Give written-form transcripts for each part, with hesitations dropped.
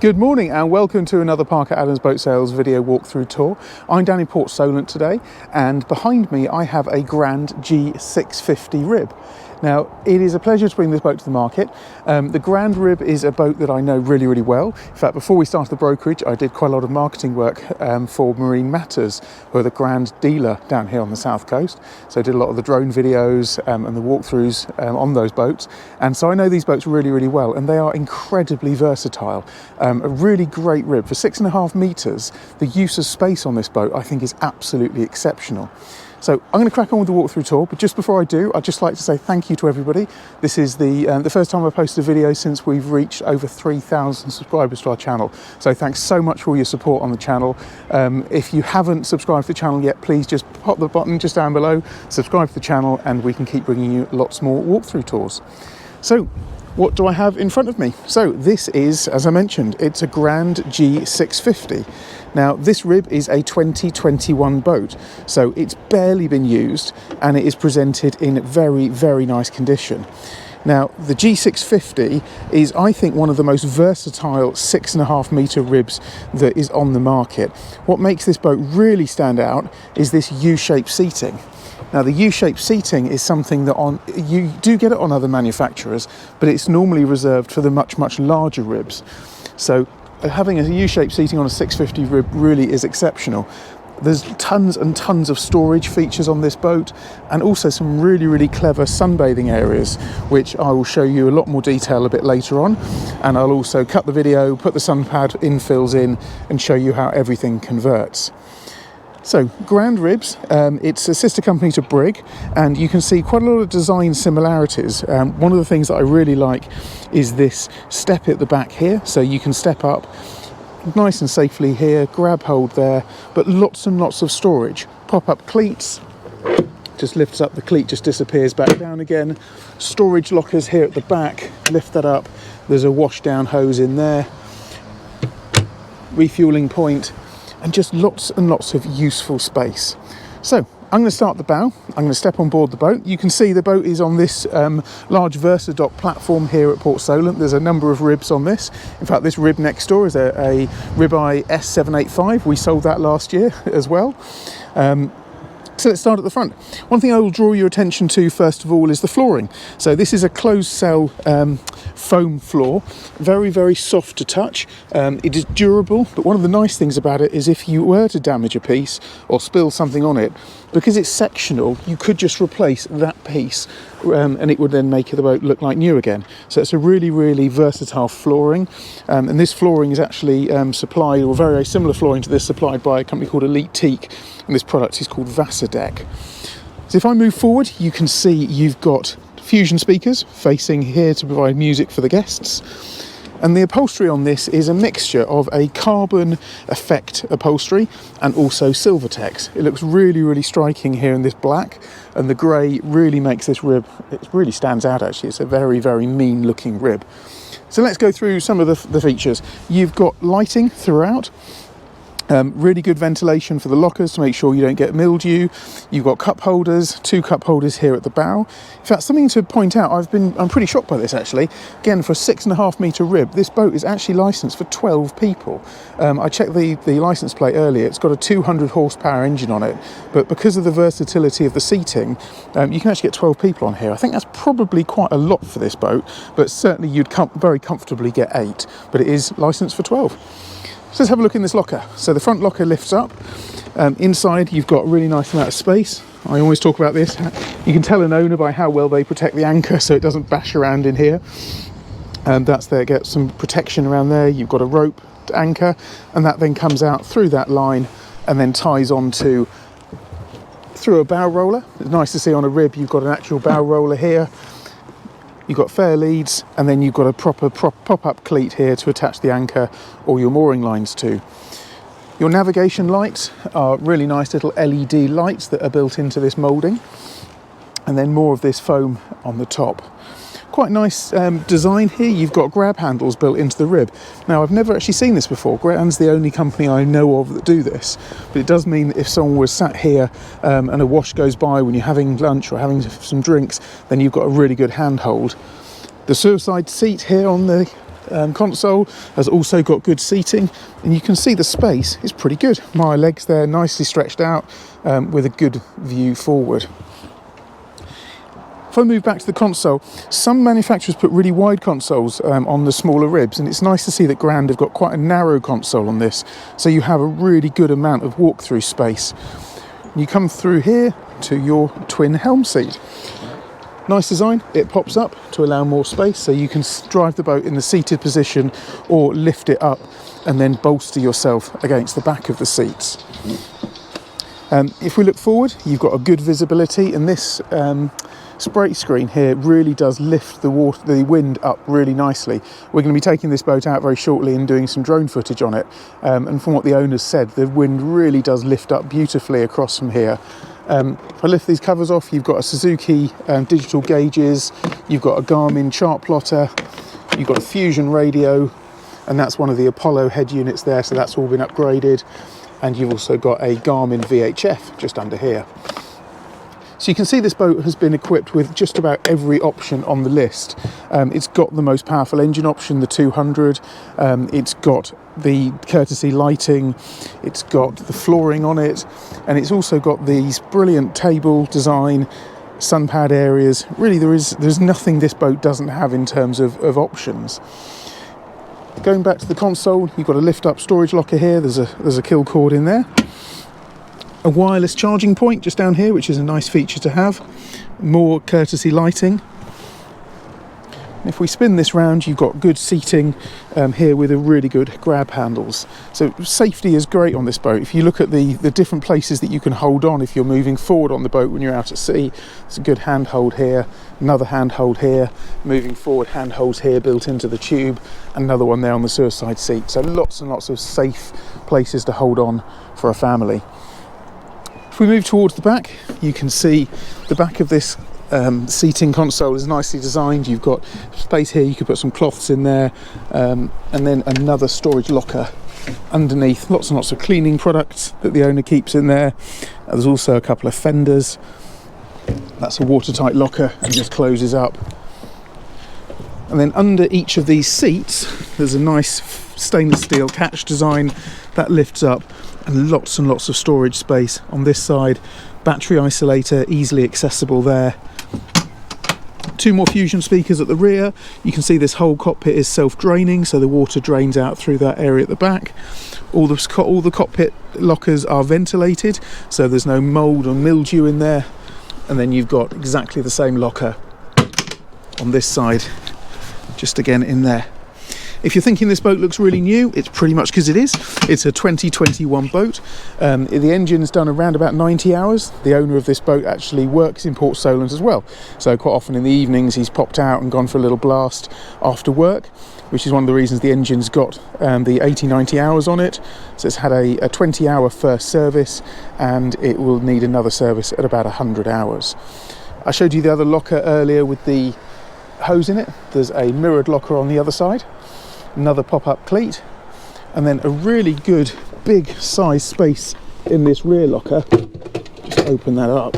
Good morning and welcome to another Parker Adams Boat Sales video walkthrough tour. I'm down in Port Solent today, and behind me I have a Grand G650 RIB. Now, it is a pleasure to bring this boat to the market. The Grand RIB is a boat that I know really, really well. In fact, before we started the brokerage, I did quite a lot of marketing work for Marine Matters, who are the Grand dealer down here on the south coast. So I did a lot of the drone videos and the walkthroughs on those boats. And so I know these boats really, really well, and they are incredibly versatile. A really great RIB. For 6.5 metres, the use of space on this boat I think is absolutely exceptional. So I'm going to crack on with the walkthrough tour, but just before I do, I'd just like to say thank you to everybody. This is the first time I've posted a video since we've reached over 3,000 subscribers to our channel. So thanks so much for all your support on the channel. If you haven't subscribed to the channel yet, please just pop the button just down below, subscribe to the channel, and we can keep bringing you lots more walkthrough tours. So, what do I have in front of me? So this is, as I mentioned, it's a Grand G650. Now this RIB is a 2021 boat, so it's barely been used and it is presented in very, very nice condition. Now the G650 is, I think, one of the most versatile 6.5 metre RIBs that is on the market. What makes this boat really stand out is this U-shaped seating. Now the U-shaped seating is something that you do get it on other manufacturers, but it's normally reserved for the much, much larger RIBs. So having a U-shaped seating on a 650 RIB really is exceptional. There's tons and tons of storage features on this boat, and also some really, really clever sunbathing areas, which I will show you a lot more detail a bit later on. And I'll also cut the video, put the sun pad infills in, and show you how everything converts. So, Grand RIBs, it's a sister company to Brig, and you can see quite a lot of design similarities. One of the things that I really like is this step at the back here, so you can step up nice and safely here, grab hold there, but lots and lots of storage. Pop-up cleats, just lifts up, the cleat just disappears back down again. Storage lockers here at the back, lift that up, there's a wash down hose in there, refueling point, and just lots and lots of useful space. So I'm going to start the bow. I'm going to step on board the boat. You can see the boat is on this large Versadock platform here at Port Solent. There's a number of RIBs on this. In fact, this RIB next door is a ribeye S785. We sold that last year as well. So let's start at the front. One thing I will draw your attention to first of all is the flooring. So this is a closed cell foam floor, very, very soft to touch. It is durable, but one of the nice things about it is if you were to damage a piece or spill something on it, because it's sectional, you could just replace that piece and it would then make the boat look like new again. So it's a really, really versatile flooring, and this flooring is actually supplied, or very, very similar flooring to this, supplied by a company called Elite Teak, and this product is called Versadock. So if I move forward, you can see you've got Fusion speakers facing here to provide music for the guests. And the upholstery on this is a mixture of a carbon effect upholstery and also Silvertex. It looks really, really striking here in this black, and the grey really makes this RIB, it really stands out actually. It's a very, very mean looking RIB. So let's go through some of the features. You've got lighting throughout. Really good ventilation for the lockers to make sure you don't get mildew. You've got cup holders, 2 cup holders here at the bow. In fact, something to point out, I'm pretty shocked by this actually. Again, for a 6.5 metre RIB, this boat is actually licensed for 12 people. I checked the license plate earlier. It's got a 200 horsepower engine on it, but because of the versatility of the seating, you can actually get 12 people on here. I think that's probably quite a lot for this boat, but certainly you'd very comfortably get 8, but it is licensed for 12. So let's have a look in this locker. So the front locker lifts up. Inside you've got a really nice amount of space. I always talk about this. You can tell an owner by how well they protect the anchor so it doesn't bash around in here. That's there, get some protection around there. You've got a rope to anchor, and that then comes out through that line and then ties onto through a bow roller. It's nice to see on a RIB you've got an actual bow roller here. You've got fair leads, and then you've got a proper pop-up cleat here to attach the anchor or your mooring lines to. Your navigation lights are really nice little LED lights that are built into this moulding, and then more of this foam on the top. Quite nice design here. You've got grab handles built into the RIB. Now, I've never actually seen this before. Grand's the only company I know of that do this, but it does mean that if someone was sat here and a wash goes by when you're having lunch or having some drinks, then you've got a really good handhold. The suicide seat here on the console has also got good seating, and you can see the space is pretty good. My legs there nicely stretched out with a good view forward. If I move back to the console, some manufacturers put really wide consoles on the smaller ribs, and it's nice to see that Grand have got quite a narrow console on this, so you have a really good amount of walk-through space. You come through here to your twin helm seat. Nice design, it pops up to allow more space, so you can drive the boat in the seated position or lift it up and then bolster yourself against the back of the seats. If we look forward, you've got a good visibility, and this spray screen here really does lift the wind up really nicely. We're going to be taking this boat out very shortly and doing some drone footage on it, and from what the owners said, the wind really does lift up beautifully across from here. If I lift these covers off, you've got a Suzuki digital gauges, you've got a Garmin chart plotter, you've got a Fusion radio, and that's one of the Apollo head units there, so that's all been upgraded. And you've also got a Garmin VHF just under here. So you can see this boat has been equipped with just about every option on the list. It's got the most powerful engine option, the 200. It's got the courtesy lighting. It's got the flooring on it. And it's also got these brilliant table design, sun pad areas. Really, there's nothing this boat doesn't have in terms of options. Going back to the console, you've got a lift-up storage locker here. There's a kill cord in there. A wireless charging point just down here, which is a nice feature to have. More courtesy lighting. If we spin this round, you've got good seating here with a really good grab handles. So safety is great on this boat. If you look at the different places that you can hold on if you're moving forward on the boat when you're out at sea, it's a good handhold here, another handhold here, moving forward handholds here built into the tube, another one there on the suicide seat. So lots and lots of safe places to hold on for a family. If we move towards the back, you can see the back of this seating console is nicely designed. You've got space here, you could put some cloths in there, and then another storage locker underneath. Lots and lots of cleaning products that the owner keeps in there. There's also a couple of fenders. That's a watertight locker and just closes up. And then under each of these seats, there's a nice stainless steel catch design that lifts up, and lots of storage space on this side. Battery isolator, easily accessible there. Two more Fusion speakers at the rear. You can see this whole cockpit is self-draining, so the water drains out through that area at the back. All the cockpit lockers are ventilated, so there's no mould or mildew in there. And then you've got exactly the same locker on this side, just again in there. If you're thinking this boat looks really new, it's pretty much because it is. It's a 2021 boat. The engine's done around about 90 hours. The owner of this boat actually works in Port Solent as well. So quite often in the evenings he's popped out and gone for a little blast after work, which is one of the reasons the engine's got the 80-90 hours on it. So it's had a 20-hour first service, and it will need another service at about 100 hours. I showed you the other locker earlier with the hose in it. There's a mirrored locker on the other side. Another pop-up cleat, and then a really good big size space in this rear locker. Just open that up.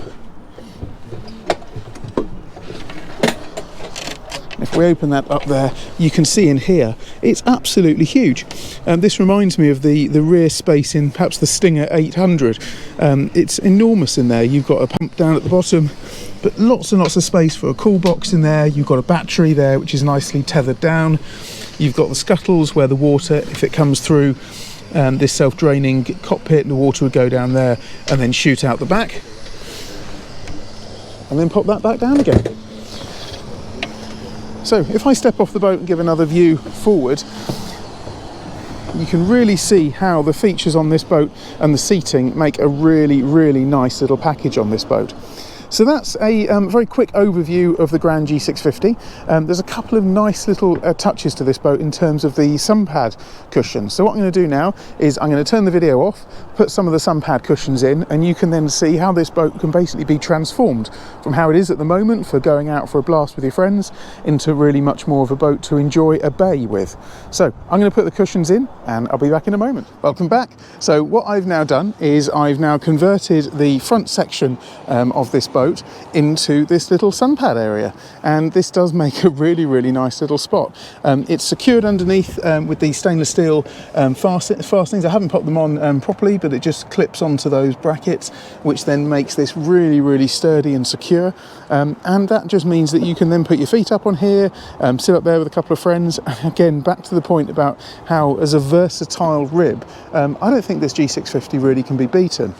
If we open that up there, you can see in here it's absolutely huge. This reminds me of the rear space in perhaps the Stinger 800. It's enormous in there. You've got a pump down at the bottom, but lots and lots of space for a cool box in there. You've got a battery there which is nicely tethered down. You've got the scuttles where the water, if it comes through this self-draining cockpit, the water would go down there and then shoot out the back, and then pop that back down again. So if I step off the boat and give another view forward, you can really see how the features on this boat and the seating make a really nice little package on this boat. So that's a very quick overview of the Grand G650. There's a couple of nice little touches to this boat in terms of the sun pad cushions. So what I'm going to do now is I'm going to turn the video off, put some of the sun pad cushions in, and you can then see how this boat can basically be transformed from how it is at the moment for going out for a blast with your friends into really much more of a boat to enjoy a bay with. So I'm going to put the cushions in and I'll be back in a moment. Welcome back. So what I've now done is I've now converted the front section of this boat boat into this little sun pad area, and this does make a really nice little spot. It's secured underneath with these stainless steel fastenings. I haven't popped them on properly, but it just clips onto those brackets, which then makes this really sturdy and secure, and that just means that you can then put your feet up on here, sit up there with a couple of friends. Again, back to the point about how as a versatile rib, I don't think this G650 really can be beaten.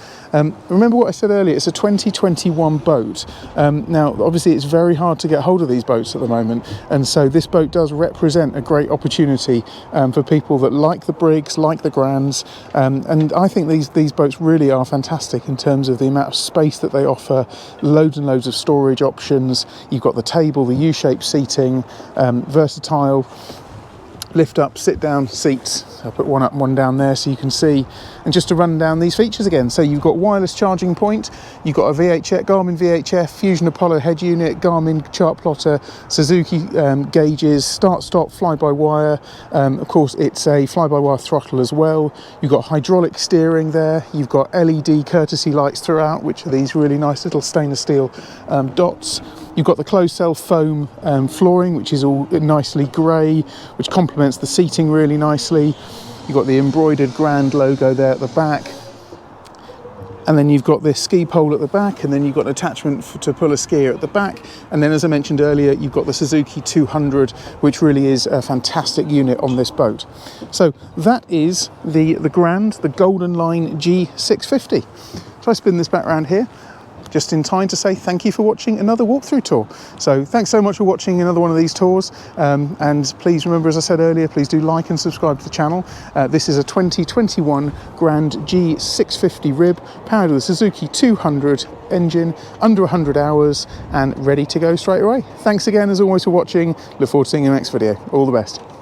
Remember what I said earlier, it's a 2021 boat. Now obviously it's very hard to get hold of these boats at the moment, and so this boat does represent a great opportunity for people that like the Briggs, like the Grands, and I think these boats really are fantastic in terms of the amount of space that they offer, loads and loads of storage options. You've got the table, the U-shaped seating, versatile lift up, sit down seats. I'll put one up and one down there so you can see. And just to run down these features again, so you've got wireless charging point, you've got a VHF, Garmin VHF, Fusion Apollo head unit, Garmin chart plotter, Suzuki gauges, start-stop, fly-by-wire. Of course, it's a fly-by-wire throttle as well. You've got hydraulic steering there. You've got LED courtesy lights throughout, which are these really nice little stainless steel dots. You've got the closed cell foam flooring, which is all nicely grey, which complements the seating really nicely. You've got the embroidered Grand logo there at the back. And then you've got this ski pole at the back, and then you've got an attachment to pull a skier at the back. And then, as I mentioned earlier, you've got the Suzuki 200, which really is a fantastic unit on this boat. So that is the Grand, the Golden Line G650. So I spin this back around here, just in time to say thank you for watching another walkthrough tour. So thanks so much for watching another one of these tours, and please remember, as I said earlier, please do like and subscribe to the channel. This is a 2021 Grand G650 RIB powered with a Suzuki 200 engine, under 100 hours and ready to go straight away. Thanks again as always for watching. Look forward to seeing you in the next video. All the best.